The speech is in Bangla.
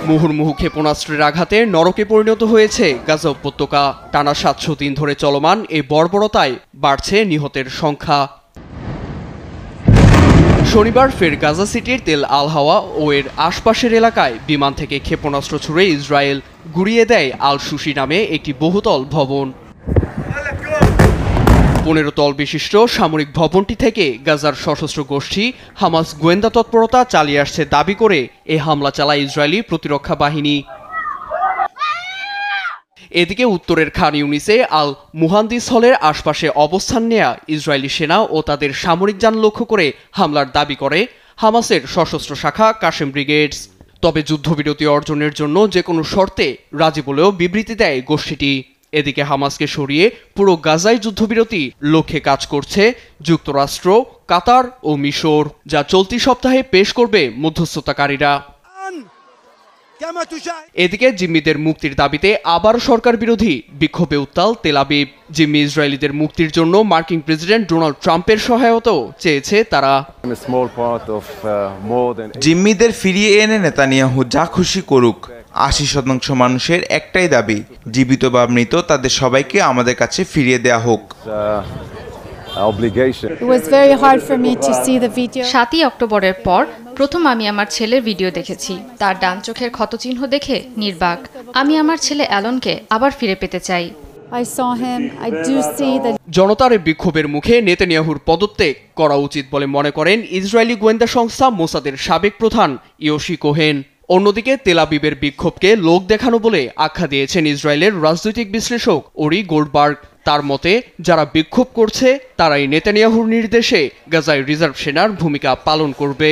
মুহুর্মুহু ক্ষেপণাস্ত্রের আঘাতে নরকে পরিণত হয়েছে গাজা উপত্যকা। টানা ৭০০ দিন ধরে চলমান এই বর্বরতায় বাড়ছে নিহতের সংখ্যা। শনিবার ফের গাজা সিটির তেল আল হাওয়া ও এর আশপাশের এলাকায় বিমান থেকে ক্ষেপণাস্ত্র ছুড়ে ইসরায়েল গুঁড়িয়ে দেয় আল সুশি নামে একটি বহুতল ভবন। ১৫ তল বিশিষ্ট সামরিক ভবনটি থেকে গাজার সশস্ত্র গোষ্ঠী হামাস গোয়েন্দা তৎপরতা চালিয়ে আসছে দাবি করে এ হামলা চালায় ইসরায়েলি প্রতিরক্ষা বাহিনী। এদিকে উত্তরের খান ইউনিসে আল মুহান্দিস হলের আশপাশে অবস্থান নেয়া ইসরায়েলি সেনা ও তাদের সামরিক যান লক্ষ্য করে হামলার দাবি করে হামাসের সশস্ত্র শাখা কাশেম ব্রিগেডস। তবে যুদ্ধবিরতি অর্জনের জন্য যে কোনো শর্তে রাজি বলেও বিবৃতি দেয় গোষ্ঠীটি। এদিকে হামাসকে সরিয়ে পুরো গাজায় যুদ্ধবিরতি লক্ষ্যে কাজ করছে যুক্তরাষ্ট্র, কাতার ও মিশর, যা চলতি সপ্তাহে পেশ করবে মধ্যস্থতাকারীরা। এদিকে জিম্মিদের মুক্তির দাবিতে আবার সরকার বিরোধী বিক্ষোভে উত্তাল তেল আবিব। জিম্মি ইসরায়েলিদের মুক্তির জন্য মার্কিন প্রেসিডেন্ট ডোনাল্ড ট্রাম্পের সহায়তাও চেয়েছে তারা। জিম্মিদের ফিরিয়ে এনে নেতানিয়াহু যা খুশি করুক। ৮০% মানুষের একটাই দাবি, জীবিত বা মৃত তাদের সবাইকে আমাদের কাছে ফিরিয়ে দেয়া হোক। ৭ই অক্টোবরের পর প্রথম আমি আমার ছেলের ভিডিও দেখেছি। তার ডান চোখের ক্ষতচিহ্ন দেখে নির্বাক। আমি আমার ছেলে অ্যালনকে আবার ফিরে পেতে চাই। জনতার বিক্ষোভের মুখে নেতানিয়াহুর পদত্যাগ করা উচিত বলে মনে করেন ইসরায়েলি গোয়েন্দা সংস্থা মোসাদের সাবেক প্রধান ইয়োশি কোহেন। অন্যদিকে তেল আবিবের বিক্ষোভকে লোক দেখানো বলে আখ্যা দিয়েছেন ইসরায়েলের রাজনৈতিক বিশ্লেষক ওরি গোল্ডবার্গ। তার মতে, যারা বিক্ষোভ করছে তারাই নেতানিয়াহুর নির্দেশে গাজায় রিজার্ভ সেনার ভূমিকা পালন করবে।